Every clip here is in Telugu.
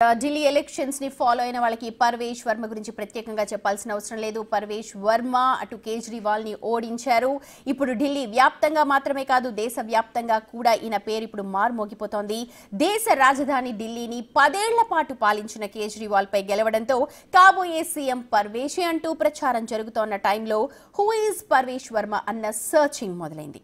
ఢిల్లీ ఎలక్షన్స్ ని ఫాలో అయిన వాళ్ళకి పర్వేష్ వర్మ గురించి ప్రత్యేకంగా చెప్పాల్సిన అవసరం లేదు. పర్వేష్ వర్మ అటు కేజ్రీవాల్ ని ఓడించారు. ఇప్పుడు ఢిల్లీ వ్యాప్తంగా మాత్రమే కాదు, దేశ వ్యాప్తంగా కూడా ఈయన పేరు ఇప్పుడు మార్మోగిపోతోంది. దేశ రాజధాని ఢిల్లీని 10 ఏళ్ల పాటు పాలించిన కేజ్రీవాల్ పై గెలవడంతో కాబోయే సీఎం పర్వేషే అంటూ ప్రచారం జరుగుతోన్న టైంలో హూ ఈజ్ పర్వేష్ వర్మ అన్న సర్చింగ్ మొదలైంది.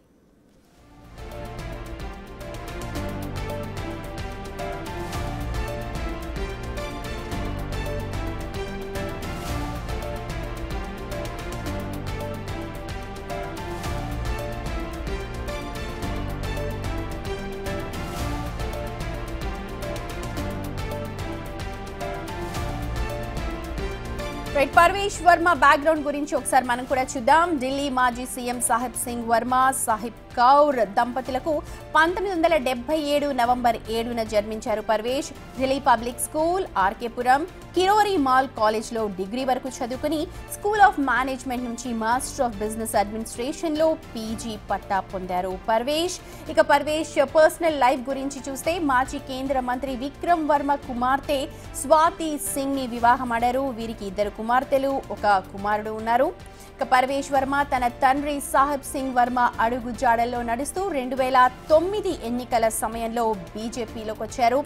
పర్వేష్ వర్మ బ్యాక్గ్రౌండ్ గురించి ఒకసారి మనం కూడా చూద్దాం. ఢిల్లీ మాజీ సీఎం సాహిబ్ సింగ్ వర్మ, సాహిబ్ కౌర్ దంపతులకు 1977 నవంబర్ 7న జన్మించారు పర్వేష్. ఢిల్లీ పబ్లిక్ స్కూల్, ఆర్కేపురం, కిరోరి మాల్ కాలేజ్లో డిగ్రీ వరకు చదువుకుని స్కూల్ ఆఫ్ మేనేజ్మెంట్ నుంచి మాస్టర్ ఆఫ్ బిజినెస్ అడ్మినిస్ట్రేషన్ లో పీజీ పట్టా పొందారు పర్వేష్. ఇక పర్వేష్ పర్సనల్ లైఫ్ గురించి చూస్తే మాజీ కేంద్ర మంత్రి విక్రమ్ వర్మ కుమార్తె స్వాతి సింగ్ ని వివాహమాడారు. వీరికి 2 కుమార్తెలు, 1 కుమారుడు ఉన్నారు. ఇక పర్వేష్ వర్మ తన తండ్రి సాహిబ్ సింగ్ వర్మ అడుగు జాడల్లో నడుస్తూ 2009 ఎన్నికల సమయంలో బీజేపీలోకి వచ్చారు.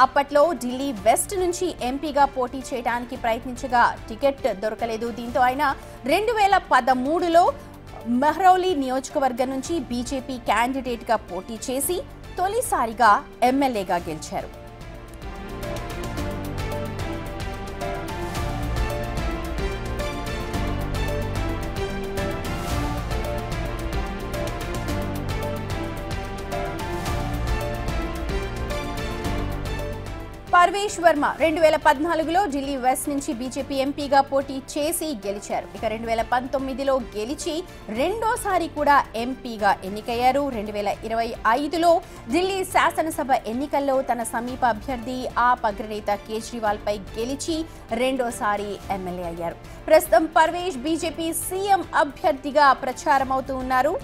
అప్పట్లో ఢిల్లీ వెస్ట్ నుంచి ఎంపీగా పోటీ చేయడానికి ప్రయత్నించగా టికెట్ దొరకలేదు. దీంతో ఆయన 2013లో మెహ్రౌలీ నియోజకవర్గం నుంచి బీజేపీ క్యాండిడేట్గా పోటీ చేసి తొలిసారిగా ఎమ్మెల్యేగా గెలిచారు. పర్వేష్ వర్మ 2014లో ఢిల్లీ వెస్ట్ నుంచి బీజేపీ ఎంపీగా పోటీ చేసి గెలిచారు. ఇక 2019లో గెలిచి రెండోసారి కూడా ఎంపీగా ఎన్నికయ్యారు. 2025లో ఢిల్లీ శాసనసభ ఎన్నికల్లో తన సమీప అభ్యర్థి ఆప్ అగ్రనేత కేజ్రీవాల్ పై గెలిచి రెండోసారి ఎమ్మెల్యే అయ్యారు. ప్రస్తుతం పర్వేష్ బీజేపీ సీఎం అభ్యర్థిగా ప్రచారమవుతూ ఉన్నారు.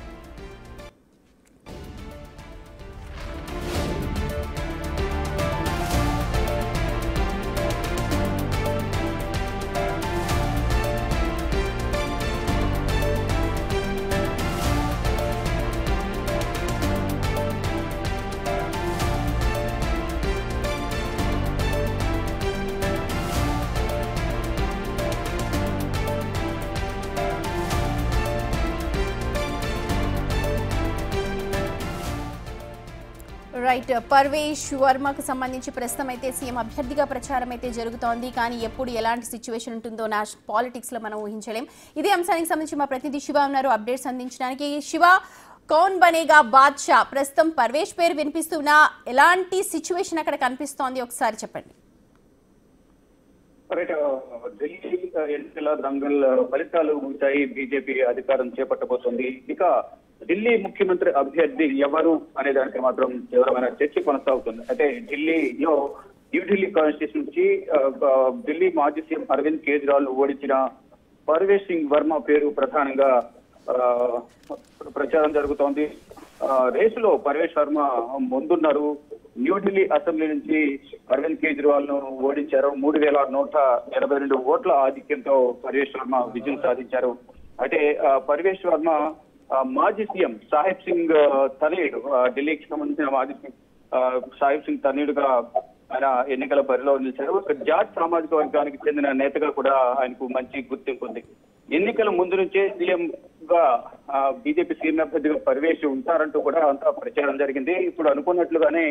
రైట్, పర్వేష్ వర్మకు సంబంధించి ప్రస్తుతం అయితే సీఎం అభ్యర్థిగా ప్రచారం అయితే జరుగుతోంది. కానీ ఎప్పుడు ఎలాంటి సిచ్యువేషన్ ఉంటుందో పాలిటిక్స్ లో మనం ఊహించలేం. ఇదే అంశానికి సంబంధించి మా ప్రతినిధి శివ ఉన్నారు అప్డేట్స్ అందించడానికి. శివ, కౌన్ బనేగా బాద్షా ప్రస్తుతం పర్వేష్ పేరు వినిపిస్తున్నా ఎలాంటి సిచ్యువేషన్ అక్కడ కనిపిస్తోంది ఒకసారి చెప్పండి. ఢిల్లీ ఎన్నికల దంగల్ ఫలితాలు వచ్చాయి. బీజేపీ అధికారం చేపట్టబోతోంది. ఇక ఢిల్లీ ముఖ్యమంత్రి అభ్యర్థి ఎవరు అనే దానికి మాత్రం తీవ్రమైన చర్చ కొనసాగుతుంది. అయితే ఢిల్లీలో న్యూఢిల్లీ కాన్స్టిట్యూషన్ నుంచి ఢిల్లీ మాజీ సీఎం అరవింద్ కేజ్రీవాల్ ఓడించిన పర్వేష్ సింగ్ వర్మ పేరు ప్రధానంగా ప్రచారం జరుగుతోంది. రేసులో పర్వేష్ వర్మ ముందున్నారు. న్యూఢిల్లీ అసెంబ్లీ నుంచి అరవింద్ కేజ్రీవాల్ ను ఓడించారు. 3182 ఓట్ల ఆధిక్యంతో పర్వేష్ వర్మ విజయం సాధించారు. అయితే పర్వేష్ వర్మ మాజీ సీఎం సాహిబ్ సింగ్ తనయుడు, ఢిల్లీకి సంబంధించిన మాజీ సాహిబ్ సింగ్ తనయుడుగా ఆయన ఎన్నికల బరిలో నిలిచారు. జాట్ సామాజిక వర్గానికి చెందిన నేతగా కూడా ఆయనకు మంచి గుర్తింపు ఉంది. ఎన్నికల ముందు నుంచే సీఎం గా బీజేపీ సీఎం అభ్యర్థిగా పర్వేష్ ఉంటారంటూ కూడా అంతా ప్రచారం జరిగింది. ఇప్పుడు అనుకున్నట్లుగానే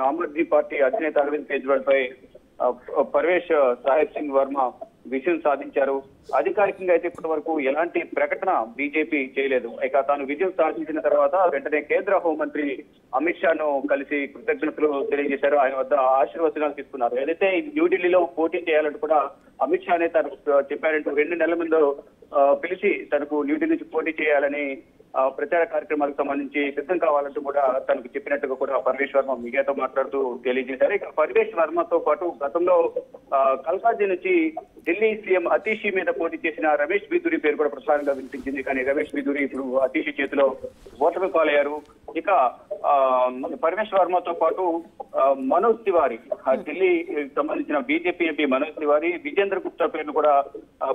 ఆమ్ ఆద్మీ పార్టీ అధినేత అరవింద్ కేజ్రీవాల్ పై పర్వేష్ సాహిబ్ సింగ్ వర్మ విజయం సాధించారు. అధికారికంగా అయితే ఇప్పటి వరకు ఎలాంటి ప్రకటన బీజేపీ చేయలేదు. ఇక తాను విజయం సాధించిన తర్వాత వెంటనే కేంద్ర హోంమంత్రి అమిత్ షాను కలిసి కృతజ్ఞతలు తెలియజేశారు. ఆయన వద్ద ఆశీర్వచనాలు తీసుకున్నారు. ఏదైతే న్యూఢిల్లీలో పోటీ చేయాలంటూ కూడా అమిత్ షానే తనకు చెప్పారంటూ 2 నెలల ముందు పిలిచి తనకు న్యూఢిల్లీ నుంచి పోటీ చేయాలని ప్రచార కార్యక్రమాలకు సంబంధించి సిద్ధం కావాలంటూ కూడా తనకు చెప్పినట్టుగా కూడా పర్వేష్ వర్మ మీడియాతో మాట్లాడుతూ తెలియజేశారు. ఇక పర్వేష్ వర్మతో పాటు గతంలో కల్కాజీ నుంచి ఢిల్లీ సీఎం అతీషి మీద పోటీ చేసిన రమేష్ బిధూరి పేరు కూడా ప్రధానంగా వినిపించింది. కానీ రమేష్ బిధూరి ఇప్పుడు అతీషి చేతిలో ఓటమి పాలయ్యారు. ఇక పరమేశ్వర్ వర్మతో పాటు మనోజ్ తివారీ, ఢిల్లీ సంబంధించిన బీజేపీ ఎంపీ మనోజ్ తివారీ, విజేంద్ర గుప్తా పేర్లు కూడా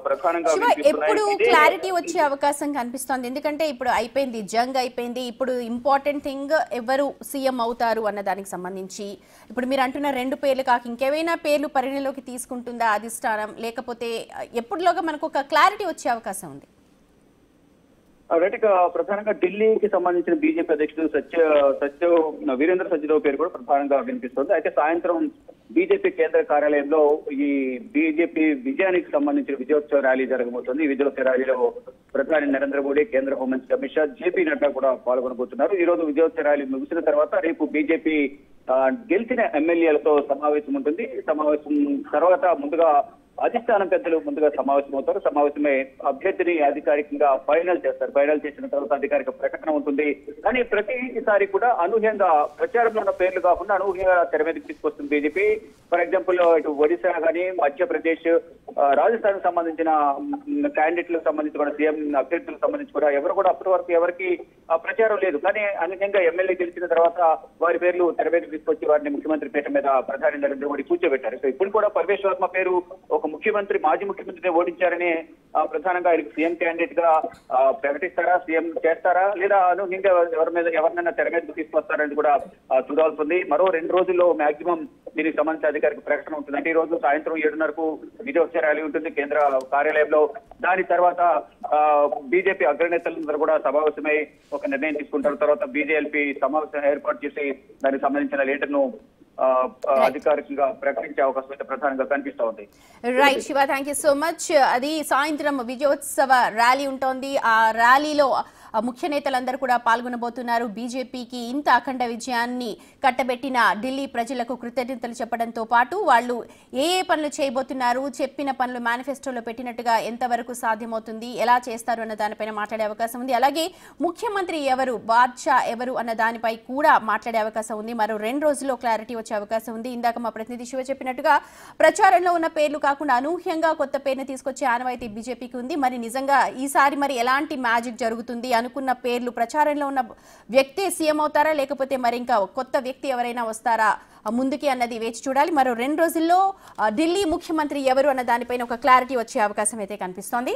ప్రధానంగా ఎప్పుడు క్లారిటీ వచ్చే అవకాశం కనిపిస్తోంది? ఎందుకంటే ఇప్పుడు అయిపోయింది, జంగ్ అయిపోయింది. ఇప్పుడు ఇంపార్టెంట్ థింగ్ ఎవరు సీఎం అవుతారు అన్న దానికి సంబంధించి ఇప్పుడు మీరు అంటున్న 2 పేర్లు కాక ఇంకేమైనా పేర్లు పరిగణలోకి తీసుకుంటుందా అధిష్టానం, లేకపోతే ఎప్పుడులోగా మనకు ఒక క్లారిటీ వచ్చే అవకాశం ఉంది? ప్రధానంగా ఢిల్లీకి సంబంధించిన బీజేపీ అధ్యక్షుడు వీరేంద్ర సజ్జదేవ్ పేరు కూడా ప్రధానంగా వినిపిస్తుంది. అయితే సాయంత్రం బీజేపీ కేంద్ర కార్యాలయంలో ఈ బీజేపీ విజయానికి సంబంధించిన విజయోత్సవ ర్యాలీ జరగబోతోంది. ఈ విజయోత్సవ ర్యాలీలో ప్రధాని నరేంద్ర మోడీ, కేంద్ర హోంమంత్రి అమిత్ షా, జేపీ నడ్డా కూడా పాల్గొనబోతున్నారు. ఈ రోజు విజయోత్సవ ర్యాలీ ముగిసిన తర్వాత రేపు బీజేపీ గెలిచిన ఎమ్మెల్యేలతో సమావేశం ఉంటుంది. సమావేశం తర్వాత ముందుగా అధిష్టానం పెద్దలు ముందుగా సమావేశమవుతారు. సమావేశమై అభ్యర్థిని అధికారికంగా ఫైనల్ చేస్తారు. ఫైనల్ చేసిన తర్వాత అధికారిక ప్రకటన ఉంటుంది. కానీ ప్రతిసారి కూడా అనూహ్యంగా ప్రచారంలో ఉన్న పేర్లు కాకుండా అనూహ్యంగా తెర మీదకి తీసుకొస్తుంది బీజేపీ. ఫర్ ఎగ్జాంపుల్ ఇటు ఒడిశా కానీ, మధ్యప్రదేశ్, రాజస్థాన్ సంబంధించిన క్యాండిడేట్లకు సంబంధించి కూడా, సీఎం అభ్యర్థులకు సంబంధించి కూడా ఎవరు కూడా అప్పటి వరకు ఎవరికి ప్రచారం లేదు. కానీ అనూహ్యంగా ఎమ్మెల్యే గెలిచిన తర్వాత వారి పేర్లు తెర మీదకి తీసుకొచ్చి వారిని ముఖ్యమంత్రి పీఠం మీద ప్రధాని నరేంద్ర మోడీ కూర్చోబెట్టారు. సో ఇప్పుడు కూడా పరమేశ్వర్ వర్మ పేరు ఒక మాజీ ముఖ్యమంత్రిని ఓడించారని ప్రధానంగా ఆయనకు సీఎం క్యాండిడేట్ గా ప్రకటిస్తారా, సీఎం చేస్తారా, లేదా అనూహ్యంగా ఎవరినైనా తెర మీదకి తీసుకొస్తారని కూడా చూడాల్సి ఉంది. మరో 2 రోజుల్లో మాక్సిమం దీనికి సంబంధించిన అధికారిక ప్రకటన ఉంటుంది. అంటే ఈ రోజు సాయంత్రం 7:30కు విజయోత్సవ ర్యాలీ ఉంటుంది కేంద్ర కార్యాలయంలో. దాని తర్వాత బీజేపీ అగ్రనేతలందరూ కూడా సమావేశమై ఒక నిర్ణయం తీసుకుంటారు. తర్వాత బీజేపీ సమావేశం ఏర్పాటు చేసి దానికి సంబంధించిన లీడర్ను అధికారికంగా ప్రకటించే అవకాశం అయితే ప్రధానంగా కనిపిస్తూ ఉంది. Right Shiva, thank you so much. అది సాయంత్రం విజయోత్సవ ర్యాలీ ఉంటుంది. ఆ ర్యాలీలో ముఖ్య నేతలందరూ కూడా పాల్గొనబోతున్నారు. బీజేపీకి ఇంత అఖండ విజయాన్ని కట్టబెట్టిన ఢిల్లీ ప్రజలకు కృతజ్ఞతలు చెప్పడంతో పాటు వాళ్ళు ఏ పనులు చేయబోతున్నారు, చెప్పిన పనులు మేనిఫెస్టోలో పెట్టినట్టుగా ఎంతవరకు సాధ్యమవుతుంది, ఎలా చేస్తారు అన్న దానిపైన మాట్లాడే అవకాశం ఉంది. అలాగే ముఖ్యమంత్రి ఎవరు, బాద్షా ఎవరు అన్న దానిపై కూడా మాట్లాడే అవకాశం ఉంది. మరో 2 రోజుల్లో క్లారిటీ వచ్చే అవకాశం ఉంది. ఇందాక మా ప్రతినిధి శివ చెప్పినట్టుగా ప్రచారంలో ఉన్న పేర్లు కాకుండా అనూహ్యంగా కొత్త పేరుని తీసుకొచ్చే ఆనవాయితీ బీజేపీకి ఉంది. మరి నిజంగా ఈసారి మరి ఎలాంటి మ్యాజిక్ జరుగుతుంది? అనుకున్న పేర్లు ప్రచారంలో ఉన్న వ్యక్తి సీఎం అవుతారా, లేకపోతే మరి ఇంకా కొత్త వ్యక్తి ఎవరైనా వస్తారా ముందుకి అన్నది వేచి చూడాలి. మరో 2 రోజుల్లో ఢిల్లీ ముఖ్యమంత్రి ఎవరు అన్న దానిపైన ఒక క్లారిటీ వచ్చే అవకాశం అయితే కనిపిస్తోంది.